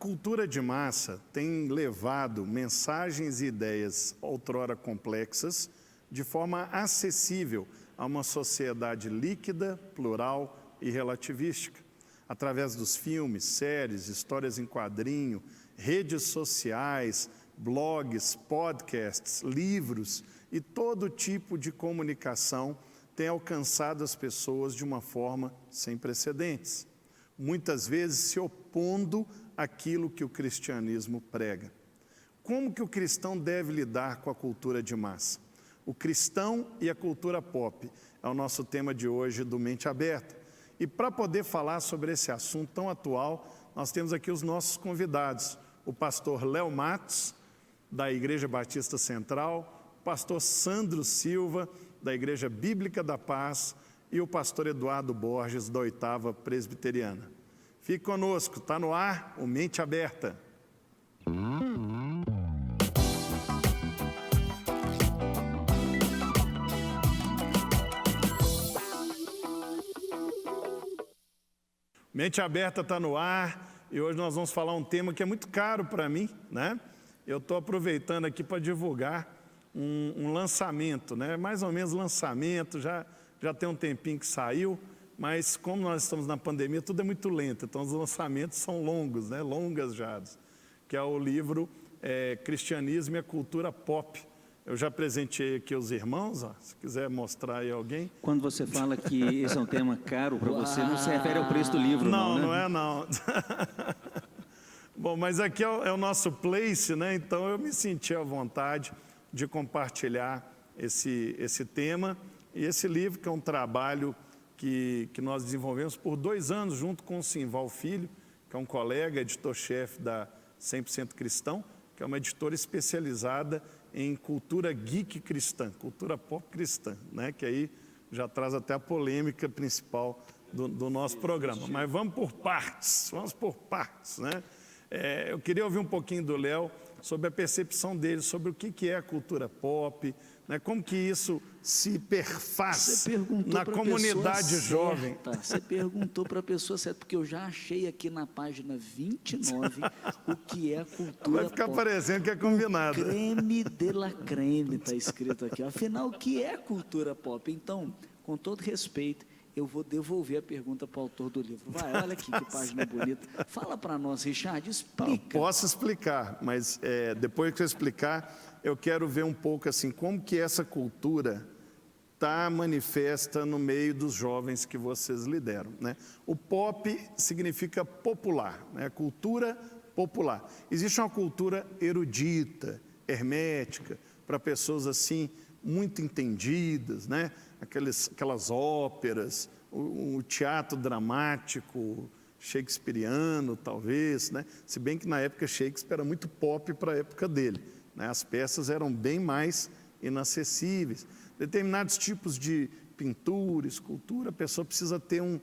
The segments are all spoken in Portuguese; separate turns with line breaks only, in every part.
cultura de massa tem levado mensagens e ideias outrora complexas de forma acessível a uma sociedade líquida, plural e relativística. Através dos filmes, séries, histórias em quadrinho, redes sociais, blogs, podcasts, livros e todo tipo de comunicação tem alcançado as pessoas de uma forma sem precedentes, muitas vezes se opondo àquilo que o cristianismo prega. Como que o cristão deve lidar com a cultura de massa? O cristão e a cultura pop é o nosso tema de hoje do Mente Aberta. E para poder falar sobre esse assunto tão atual, nós temos aqui os nossos convidados, o pastor Léo Matos, da Igreja Batista Central, o pastor Sandro Silva, da Igreja Bíblica da Paz, e o pastor Eduardo Borges, da 8ª Presbiteriana. Fique conosco, está no ar o Mente Aberta. Mente Aberta está no ar e hoje nós vamos falar um tema que é muito caro para mim, né? Eu estou aproveitando aqui para divulgar um lançamento, né? Mais ou menos lançamento, já tem um tempinho que saiu, mas como nós estamos na pandemia, tudo é muito lento, então os lançamentos são longos, né? Longas-jados, que é o livro Cristianismo e a Cultura Pop. Eu já presenteei aqui os irmãos, ó, se quiser mostrar aí alguém.
Quando você fala que esse é um tema caro para você, não se refere ao preço do livro,
não,
né?
Não é não. Bom, mas aqui é o nosso place, né? Então eu me senti à vontade de compartilhar esse tema e esse livro, que é um trabalho que nós desenvolvemos por 2 anos junto com o Simval Filho, que é um colega, editor-chefe da 100% Cristão, que é uma editora especializada em cultura geek cristã, cultura pop cristã, né? Que aí já traz até a polêmica principal do nosso programa. Mas vamos por partes, né? Eu queria ouvir um pouquinho do Léo sobre a percepção dele, sobre o que é a cultura pop, né? Como que isso se perfaz na comunidade jovem.
Você perguntou para a pessoa certa, porque eu já achei aqui na página 29 o que é a cultura pop.
Vai ficar parecendo que é combinado.
O creme de la creme está escrito aqui. Afinal, o que é cultura pop? Então, com todo respeito, eu vou devolver a pergunta para o autor do livro. Vai, olha aqui que página bonita. Fala para nós, Richard, explica.
Posso explicar, mas depois que eu explicar, eu quero ver um pouco assim, como que essa cultura está manifesta no meio dos jovens que vocês lideram, né? O pop significa popular, né? Cultura popular. Existe uma cultura erudita, hermética, para pessoas assim, muito entendidas, né? Aquelas óperas, o teatro dramático shakespeariano, talvez, né? Se bem que na época Shakespeare era muito pop para a época dele, né? As peças eram bem mais inacessíveis. Determinados tipos de pintura, escultura, a pessoa precisa ter um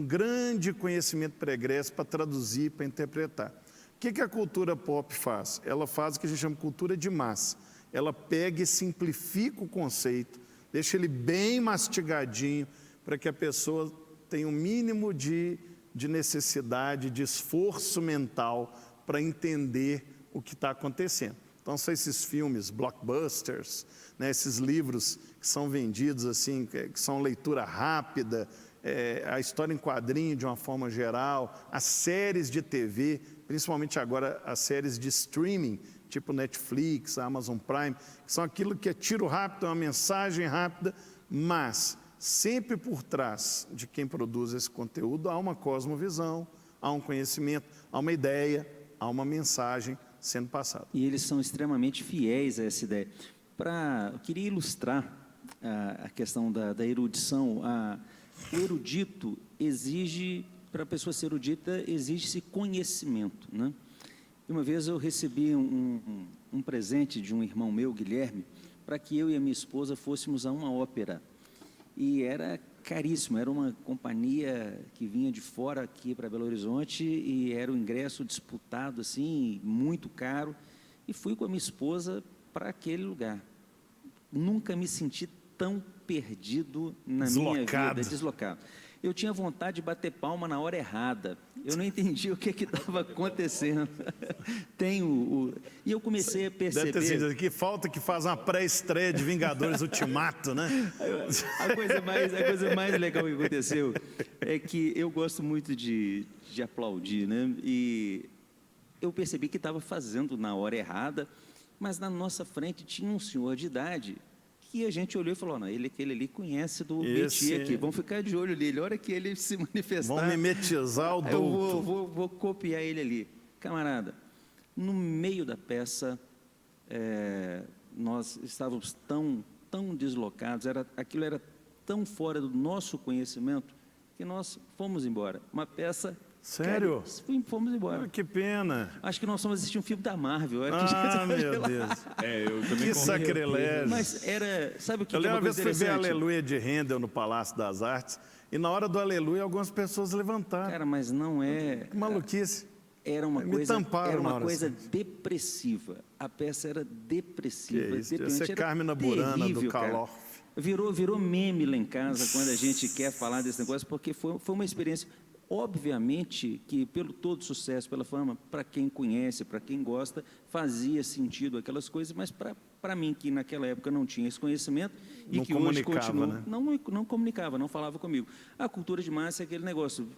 grande conhecimento pregresso para traduzir, para interpretar. O que a cultura pop faz? Ela faz o que a gente chama de cultura de massa. Ela pega e simplifica o conceito, deixa ele bem mastigadinho, para que a pessoa tenha um mínimo de necessidade, de esforço mental para entender o que está acontecendo. Então são esses filmes, blockbusters, né, esses livros que são vendidos assim, que são leitura rápida, a história em quadrinho de uma forma geral, as séries de TV, principalmente agora as séries de streaming, tipo Netflix, Amazon Prime, que são aquilo que é tiro rápido, é uma mensagem rápida, mas sempre por trás de quem produz esse conteúdo há uma cosmovisão, há um conhecimento, há uma ideia, há uma mensagem sendo passada.
E eles são extremamente fiéis a essa ideia. Eu queria ilustrar a questão da erudição. O erudito exige, para a pessoa ser erudita, exige-se conhecimento, né? E uma vez eu recebi um presente de um irmão meu, Guilherme, para que eu e a minha esposa fôssemos a uma ópera. E era caríssimo, era uma companhia que vinha de fora aqui para Belo Horizonte e era um ingresso disputado, assim, muito caro. E fui com a minha esposa para aquele lugar. Nunca me senti tão perdido na minha vida, deslocado. Eu tinha vontade de bater palma na hora errada. Eu não entendi o que estava acontecendo. E eu comecei a perceber...
Deve ter sido que falta que faz uma pré-estreia de Vingadores Ultimato, né?
A coisa mais legal que aconteceu é que eu gosto muito de aplaudir, né? E eu percebi que estava fazendo na hora errada, mas na nossa frente tinha um senhor de idade que a gente olhou e falou, não, aquele ali conhece do Meti aqui, vamos ficar de olho nele, a hora que ele se manifestar...
Vamos mimetizar o douto.
Eu vou copiar ele ali. Camarada, no meio da peça, nós estávamos tão deslocados, aquilo era tão fora do nosso conhecimento, que nós fomos embora. Uma peça...
Sério?
Fomos embora.
Que pena.
Acho que nós fomos assistir um filme da Marvel.
Meu Deus.
Eu também
Que sacrilégio.
Mas era... Sabe o que
Eu
é
lembro
uma
uma
coisa
vez fui ver
interessante?
Aleluia de Handel no Palácio das Artes, e na hora do Aleluia algumas pessoas levantaram.
Cara, mas não é...
Que maluquice.
Era uma
Me
coisa,
tamparam
era
na
uma
hora,
coisa
assim.
depressiva. A peça era depressiva.
Que isso, devia
deprimente,
ser
era
Carmina Burana do
terrível, cara.
Calor.
Virou meme lá em casa quando a gente quer falar desse negócio, porque foi uma experiência. Obviamente que pelo todo sucesso, pela fama, para quem conhece, para quem gosta, fazia sentido aquelas coisas, mas para mim, que naquela época não tinha esse conhecimento e
Não
que hoje
comunicava,
continua,
né?
não comunicava, não falava comigo. A cultura de massa é aquele negócio,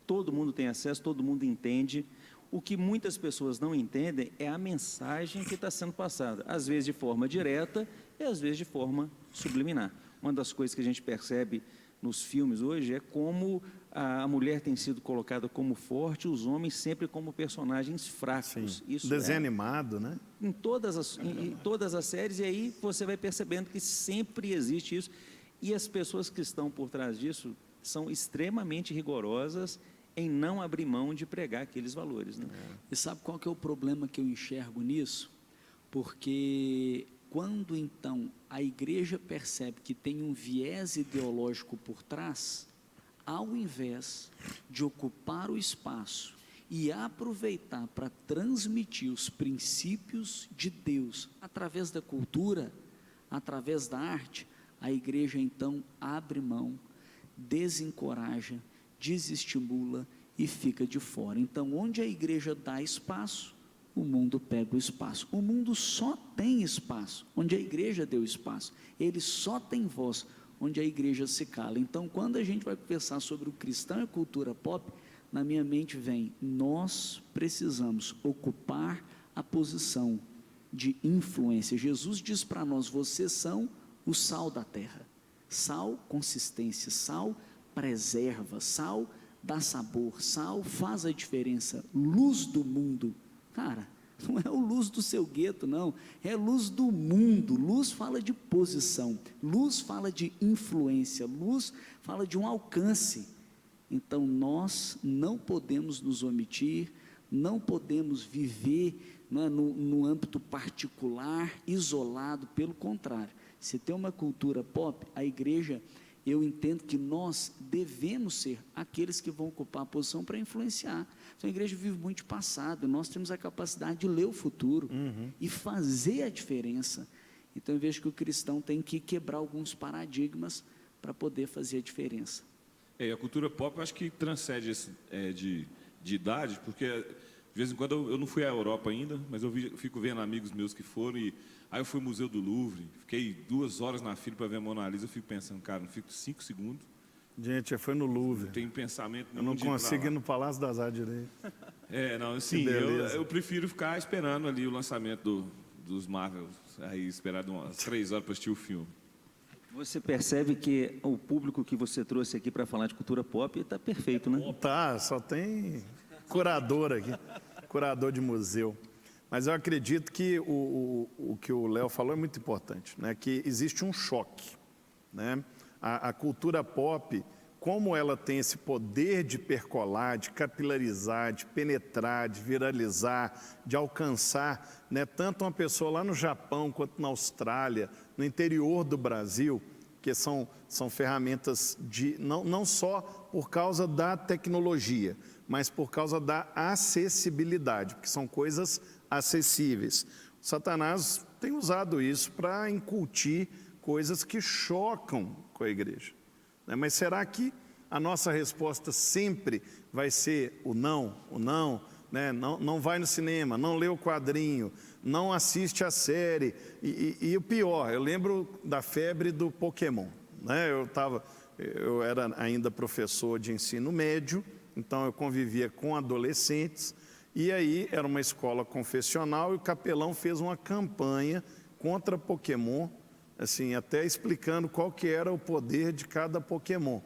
todo mundo tem acesso, todo mundo entende. O que muitas pessoas não entendem é a mensagem que está sendo passada, às vezes de forma direta e às vezes de forma subliminar. Uma das coisas que a gente percebe nos filmes hoje é como a mulher tem sido colocada como forte, os homens sempre como personagens fracos. Isso
Desenho animado, né?
em todas as séries, e aí você vai percebendo que sempre existe isso. E as pessoas que estão por trás disso são extremamente rigorosas em não abrir mão de pregar aqueles valores. Né?
E sabe qual que é o problema que eu enxergo nisso? Porque quando então a igreja percebe que tem um viés ideológico por trás, ao invés de ocupar o espaço e aproveitar para transmitir os princípios de Deus através da cultura, através da arte, a igreja então abre mão, desencoraja, desestimula e fica de fora. Então, onde a igreja dá espaço, o mundo pega o espaço. O mundo só tem espaço onde a igreja deu espaço. Ele só tem voz onde a igreja se cala. Então, quando a gente vai conversar sobre o cristão e a cultura pop, na minha mente vem, nós precisamos ocupar a posição de influência. Jesus diz para nós, vocês são o sal da terra. Sal, consistência, sal preserva, sal dá sabor, sal faz a diferença, luz do mundo. Cara, não é o luz do seu gueto, não, é luz do mundo. Luz fala de posição, luz fala de influência, luz fala de um alcance. Então nós não podemos nos omitir, não podemos viver no âmbito particular, isolado. Pelo contrário, se tem uma cultura pop, a igreja, eu entendo que nós devemos ser aqueles que vão ocupar a posição para influenciar. Então a igreja vive muito de passado, nós temos a capacidade de ler o futuro e fazer a diferença. Então eu vejo que o cristão tem que quebrar alguns paradigmas para poder fazer a diferença.
A cultura pop eu acho que transcende de idade, porque de vez em quando eu não fui à Europa ainda, mas eu fico vendo amigos meus que foram, e aí eu fui ao Museu do Louvre, fiquei 2 horas na fila para ver a Mona Lisa, eu fico pensando, cara, não fico 5 segundos.
Gente, já foi no Louvre.
Tem pensamento.
Eu não consigo ir no Palácio das Artes direito.
Não, assim, eu prefiro ficar esperando ali o lançamento dos Marvel, aí esperar umas 3 horas para assistir o filme.
Você percebe que o público que você trouxe aqui para falar de cultura pop está perfeito, né?
Tá, só tem curador aqui, curador de museu. Mas eu acredito que o que o Léo falou é muito importante, né? Que existe um choque, né? A cultura pop, como ela tem esse poder de percolar, de capilarizar, de penetrar, de viralizar, de alcançar, né, tanto uma pessoa lá no Japão quanto na Austrália, no interior do Brasil, que são ferramentas não só por causa da tecnologia, mas por causa da acessibilidade, porque são coisas acessíveis. O Satanás tem usado isso para incutir coisas que chocam com a igreja. Mas será que a nossa resposta sempre vai ser o não, né? Não vai no cinema, não lê o quadrinho, não assiste a série. E o pior, eu lembro da febre do Pokémon, né? Eu era ainda professor de ensino médio, então eu convivia com adolescentes, e aí era uma escola confessional e o capelão fez uma campanha contra Pokémon, assim, até explicando qual que era o poder de cada Pokémon.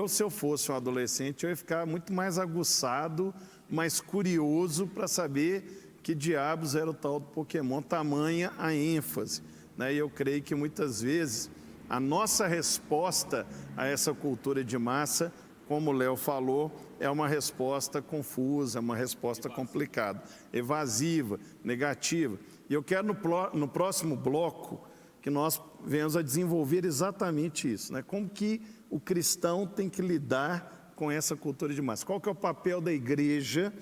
Se eu fosse um adolescente, eu ia ficar muito mais aguçado, mais curioso para saber que diabos era o tal do Pokémon, tamanha a ênfase, né? E eu creio que muitas vezes a nossa resposta a essa cultura de massa, como o Léo falou, é uma resposta confusa, uma resposta complicada, evasiva, negativa. E eu quero no próximo bloco que nós venhamos a desenvolver exatamente isso, né? Como que o cristão tem que lidar com essa cultura de massa? Qual que é o papel da igreja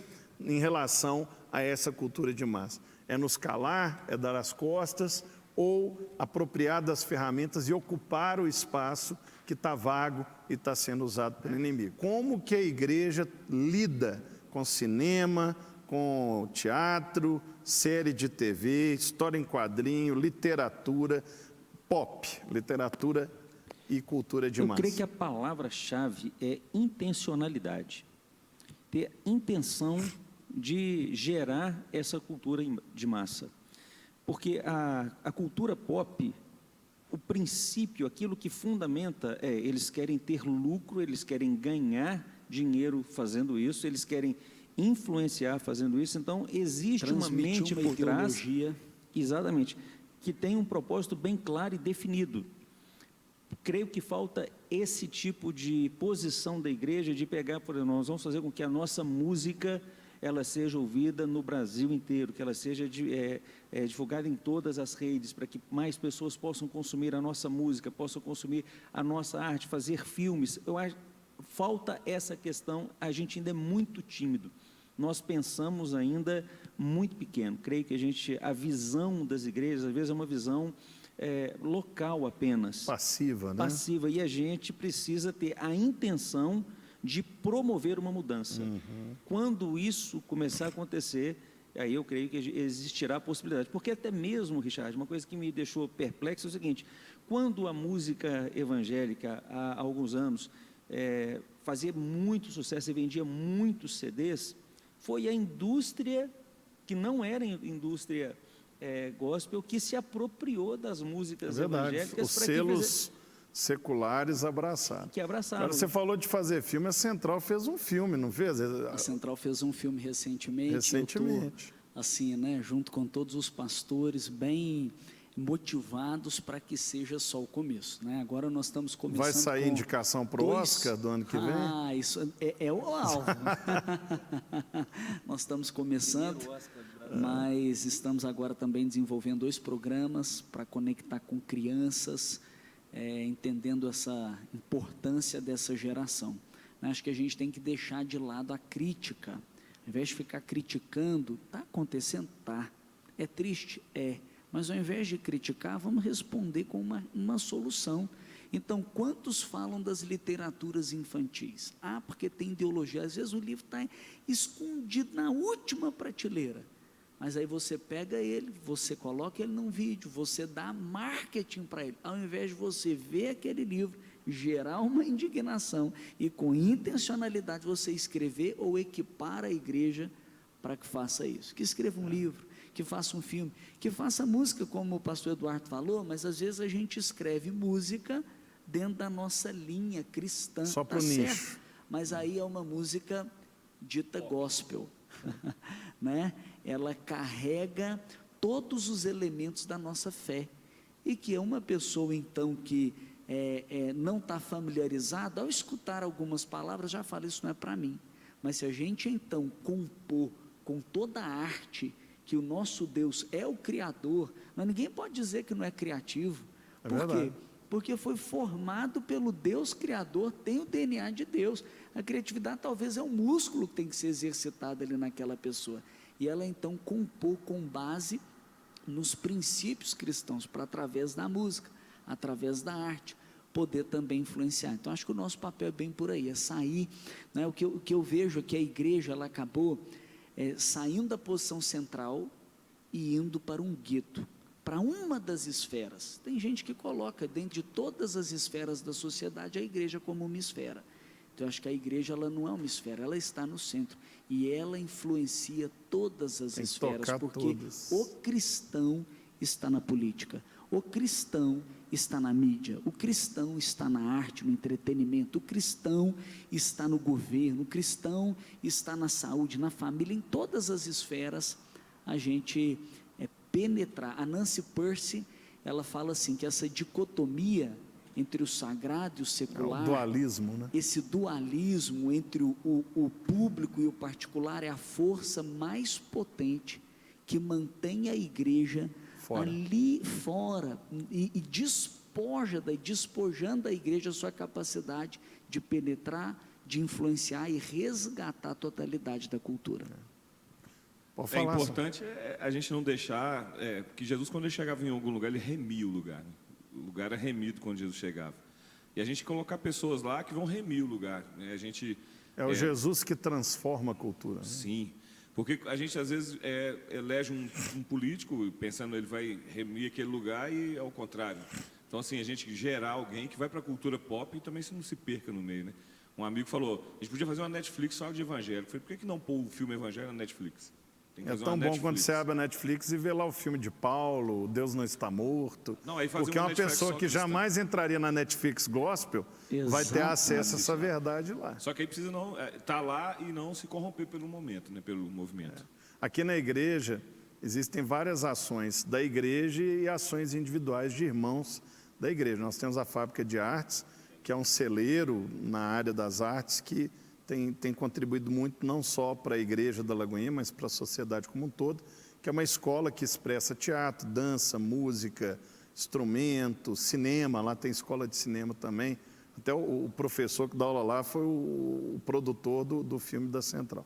em relação a essa cultura de massa? É nos calar, é dar as costas, ou apropriar das ferramentas e ocupar o espaço que está vago e está sendo usado pelo inimigo? Como que a igreja lida com cinema, com teatro, série de TV, história em quadrinho, literatura, pop, literatura e cultura de massa?
Eu creio que a palavra-chave é intencionalidade. Ter intenção de gerar essa cultura de massa. Porque a cultura pop, o princípio, aquilo que fundamenta eles querem ter lucro, eles querem ganhar dinheiro fazendo isso, eles querem influenciar fazendo isso. Então, existe uma mente por trás, exatamente, que tem um propósito bem claro e definido. Creio que falta esse tipo de posição da igreja, de pegar, por exemplo, nós vamos fazer com que a nossa música ela seja ouvida no Brasil inteiro, que ela seja divulgada em todas as redes, para que mais pessoas possam consumir a nossa música, possam consumir a nossa arte, fazer filmes. Eu acho falta essa questão, a gente ainda é muito tímido, nós pensamos ainda muito pequeno. Creio que a visão das igrejas, às vezes é uma visão local apenas.
Passiva, né?
Passiva, e a gente precisa ter a intenção de promover uma mudança. Quando isso começar a acontecer, aí eu creio que existirá a possibilidade. Porque até mesmo, Richard, uma coisa que me deixou perplexo é o seguinte: quando a música evangélica, há alguns anos, fazia muito sucesso e vendia muitos CDs, foi a indústria, que não era indústria gospel, que se apropriou das músicas evangélicas.
Os selos seculares abraçaram.
Que abraçaram.
Agora, você falou de fazer filme, a Central fez um filme, não fez?
A Central fez um filme recentemente.
Recentemente.
Assim, né, junto com todos os pastores, bem motivados para que seja só o começo, né? Agora nós estamos começando.
Vai sair indicação para o Oscar do ano que vem?
Isso é o alvo. Nós estamos começando, mas estamos agora também desenvolvendo 2 programas para conectar com crianças, entendendo essa importância dessa geração. Acho que a gente tem que deixar de lado a crítica. Ao invés de ficar criticando, está acontecendo? Está. É triste? É. Mas ao invés de criticar, vamos responder com uma solução. Então, quantos falam das literaturas infantis? Porque tem ideologia. Às vezes o livro está escondido na última prateleira. Mas aí você pega ele, você coloca ele num vídeo, você dá marketing para ele. Ao invés de você ver aquele livro, gerar uma indignação e com intencionalidade você escrever ou equipar a igreja para que faça isso. Que escreva um livro, que faça um filme, que faça música, como o pastor Eduardo falou, mas às vezes a gente escreve música dentro da nossa linha cristã.
Só para o nicho.
Mas aí é uma música dita gospel, né? Ela carrega todos os elementos da nossa fé, e que é uma pessoa então que não está familiarizada, ao escutar algumas palavras já fala, isso não é para mim. Mas se a gente então compor com toda a arte, que o nosso Deus é o Criador, mas ninguém pode dizer que não é criativo. Por quê? Porque foi formado pelo Deus Criador, tem o DNA de Deus. A criatividade talvez é um músculo que tem que ser exercitado ali naquela pessoa, e ela então compor com base nos princípios cristãos, para através da música, através da arte, poder também influenciar. Então, acho que o nosso papel é bem por aí, é sair, né? O que eu vejo é que a igreja, ela acabou saindo da posição central e indo para um gueto, para uma das esferas. Tem gente que coloca dentro de todas as esferas da sociedade a igreja como uma esfera. Então, eu acho que a igreja, ela não é uma esfera, ela está no centro, e ela influencia todas as esferas, porque
todas.
o cristão está na política, o cristão está na mídia, o cristão está na arte, no entretenimento, o cristão está no governo, o cristão está na saúde, na família, em todas as esferas a gente penetrar. A Nancy Pearcey, ela fala assim, que essa dicotomia entre o sagrado e o secular,
o dualismo, né?
esse dualismo entre o público e o particular é a força mais potente que mantém a igreja ali fora e despojando a igreja a sua capacidade de penetrar, de influenciar e resgatar a totalidade da cultura.
Pode falar,
importante a gente não deixar, que Jesus, quando ele chegava em algum lugar, ele remia o lugar, né? O lugar era remido quando Jesus chegava. E a gente colocar pessoas lá que vão remir o lugar, né? A gente,
o Jesus que transforma a cultura, né?
Sim, porque a gente às vezes elege um político pensando ele vai remir aquele lugar e ao contrário. Então, assim, a gente gerar alguém que vai para a cultura pop e também não se perca no meio, né? Um amigo falou, a gente podia fazer uma Netflix só de evangélico. Eu falei, por que não pôr o filme evangélico na Netflix?
É tão bom quando você abre a Netflix e vê lá o filme de Paulo, Deus não está morto.
Não, aí
porque uma pessoa que jamais entraria na Netflix gospel vai ter acesso a essa verdade lá.
Só que aí precisa não estar lá e não se corromper pelo momento, né, pelo movimento.
Aqui na igreja existem várias ações da igreja e ações individuais de irmãos da igreja. Nós temos a Fábrica de Artes, que é um celeiro na área das artes que tem contribuído muito não só para a igreja da Lagoinha, mas para a sociedade como um todo, que é uma escola que expressa teatro, dança, música, instrumento, cinema. Lá tem escola de cinema também. Até o professor que dá aula lá foi o produtor do filme da Central.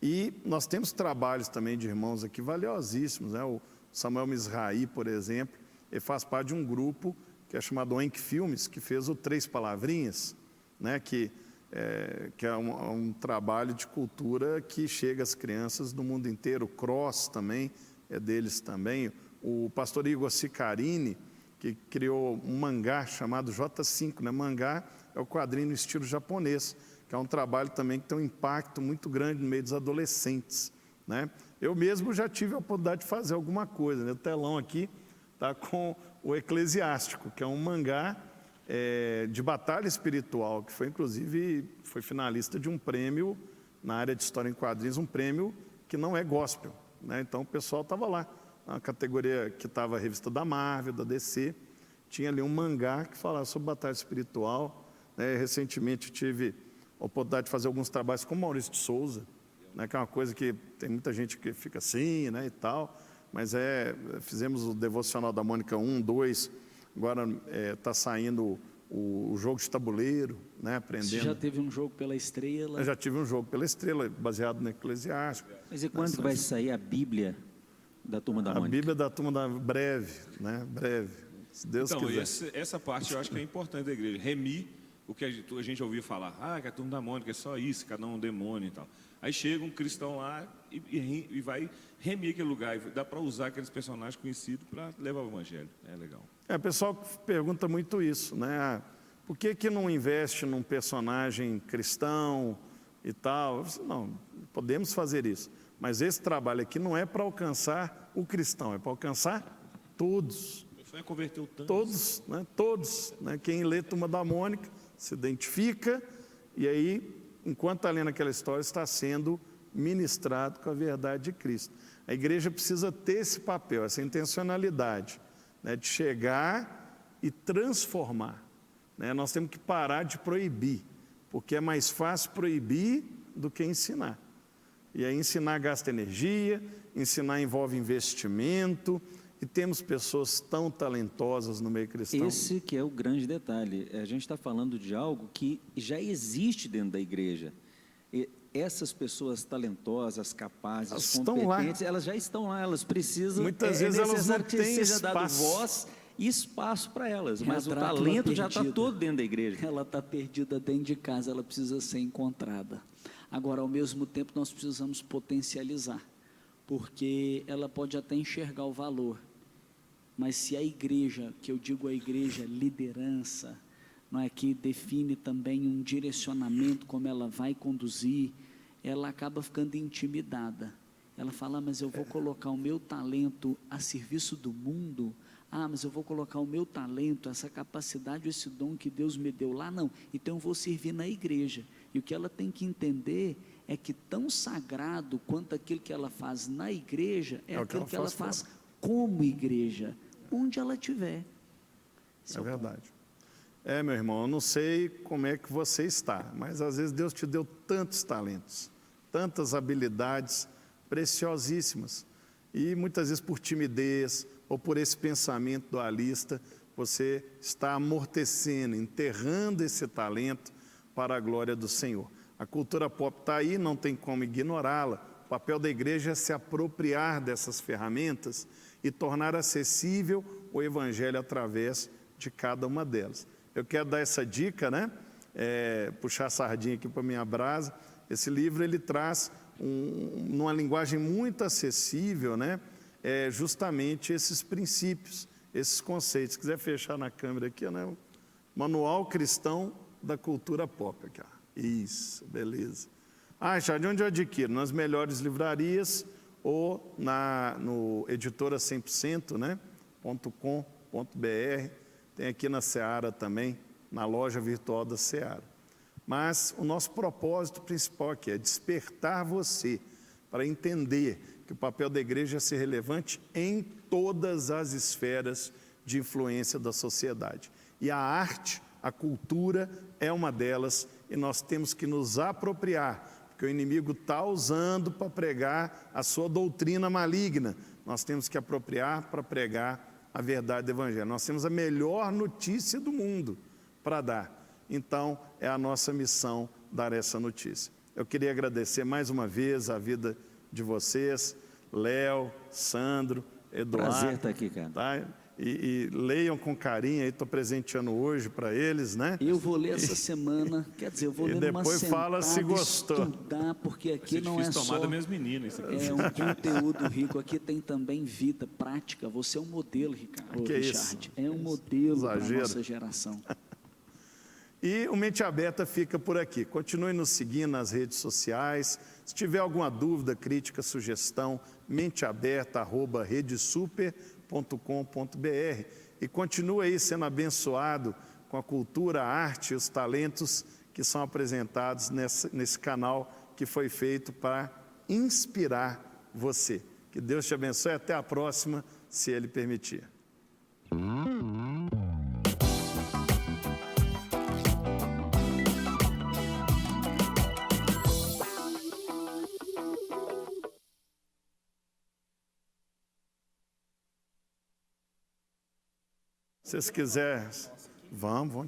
E nós temos trabalhos também de irmãos aqui valiosíssimos, né? O Samuel Misraí, por exemplo, ele faz parte de um grupo que é chamado Oink Filmes, que fez o Três Palavrinhas, né? Que é um trabalho de cultura que chega às crianças do mundo inteiro. O Cross também é deles também. O pastor Igor Sicarini, que criou um mangá chamado J5, né? Mangá é o quadrinho no estilo japonês, que é um trabalho também que tem um impacto muito grande no meio dos adolescentes, né? Eu mesmo já tive a oportunidade de fazer alguma coisa, né? O telão aqui está com o Eclesiástico, que é um mangá de batalha espiritual, que foi inclusive finalista de um prêmio na área de história em quadrinhos, um prêmio que não é gospel, né? Então o pessoal estava lá, na categoria que estava a revista da Marvel, da DC, tinha ali um mangá que falava sobre batalha espiritual, né? Recentemente tive a oportunidade de fazer alguns trabalhos com Maurício de Souza, né? Que é uma coisa que tem muita gente que fica assim, né, e tal, mas fizemos o Devocional da Mônica 1, 2, agora está saindo o jogo de tabuleiro, né, aprendendo.
Você já teve um jogo pela Estrela?
Eu já tive um jogo pela Estrela, baseado no Eclesiástico.
Mas e quando que vai sair a Bíblia da Turma da Mônica?
A Bíblia da Turma da breve, né, breve, se Deus quiser.
Então, essa parte eu acho que é importante da igreja, remir o que a gente ouvia falar, que a Turma da Mônica é só isso, cada um é um demônio e tal. Aí chega um cristão lá e vai remir aquele lugar, e dá para usar aqueles personagens conhecidos para levar o evangelho, é legal.
O pessoal pergunta muito isso, né? Por que não investe num personagem cristão e tal? Não, podemos fazer isso, mas esse trabalho aqui não é para alcançar o cristão, é para alcançar todos.
Foi converter o tanto.
Todos, né? Todos, né? Quem lê Turma da Mônica se identifica e aí, enquanto está lendo aquela história, está sendo ministrado com a verdade de Cristo. A igreja precisa ter esse papel, essa intencionalidade, né, de chegar e transformar, né? Nós temos que parar de proibir, porque é mais fácil proibir do que ensinar. E aí ensinar gasta energia, ensinar envolve investimento, e temos pessoas tão talentosas no meio cristão.
Esse que é o grande detalhe. A gente está falando de algo que já existe dentro da igreja. E essas pessoas talentosas, capazes,
elas
competentes, elas já estão lá, elas precisam.
Muitas vezes elas não
que
têm
seja dado
espaço.
voz e espaço para elas.
É
Mas
a
o
Drácula
talento já está
perdida.
todo dentro da igreja.
Ela está perdida dentro de casa, ela precisa ser encontrada. Agora, ao mesmo tempo, nós precisamos potencializar, porque ela pode até enxergar o valor, mas se a igreja, que eu digo a igreja, liderança, não é, que define também um direcionamento, como ela vai conduzir, ela acaba ficando intimidada. Ela fala, mas eu vou colocar o meu talento a serviço do mundo. Mas eu vou colocar o meu talento, essa capacidade, esse dom que Deus me deu lá, não. Então eu vou servir na igreja. E o que ela tem que entender é que tão sagrado quanto aquilo que ela faz na igreja, é aquilo que ela faz como igreja, onde ela estiver.
É verdade. Meu irmão, eu não sei como é que você está, mas às vezes Deus te deu tantos talentos, tantas habilidades preciosíssimas, e muitas vezes por timidez ou por esse pensamento dualista, você está amortecendo, enterrando esse talento para a glória do Senhor. A cultura pop está aí, não tem como ignorá-la. O papel da igreja é se apropriar dessas ferramentas e tornar acessível o evangelho através de cada uma delas. Eu quero dar essa dica, né? Puxar a sardinha aqui para a minha brasa. Esse livro ele traz, numa linguagem muito acessível, né? Justamente esses princípios, esses conceitos. Se quiser fechar na câmera aqui, né? O Manual Cristão da Cultura Pop. Aqui, ó. Isso, beleza. Richard, onde eu adquiro? Nas melhores livrarias ou no editora 100%, né? .com.br. Tem aqui na Seara também, na loja virtual da Seara. Mas o nosso propósito principal aqui é despertar você para entender que o papel da igreja é ser relevante em todas as esferas de influência da sociedade. E a arte, a cultura é uma delas, e nós temos que nos apropriar, porque o inimigo está usando para pregar a sua doutrina maligna. Nós temos que apropriar para pregar a verdade do evangelho. Nós temos a melhor notícia do mundo para dar. Então, é a nossa missão dar essa notícia. Eu queria agradecer mais uma vez a vida de vocês, Léo, Sandro, Eduardo.
Prazer estar aqui, cara.
Tá? E leiam com carinho, estou presenteando hoje para eles, né?
Eu vou ler essa semana, quer dizer, eu vou ler numa
depois fala se gostou.
Estudar, porque aqui não é
tomar
só...
das minhas meninas. Isso aqui.
É um conteúdo rico, aqui tem também vida prática. Você é um modelo, Ricardo.
Que
Richard. É um modelo para a
Exagero.
nossa geração.
E o Mente Aberta fica por aqui. Continue nos seguindo nas redes sociais. Se tiver alguma dúvida, crítica, sugestão, menteaberta@redesuper.com.br. E continue aí sendo abençoado com a cultura, a arte e os talentos que são apresentados nesse canal que foi feito para inspirar você. Que Deus te abençoe. Até a próxima, se Ele permitir. Se vocês quiserem, vamos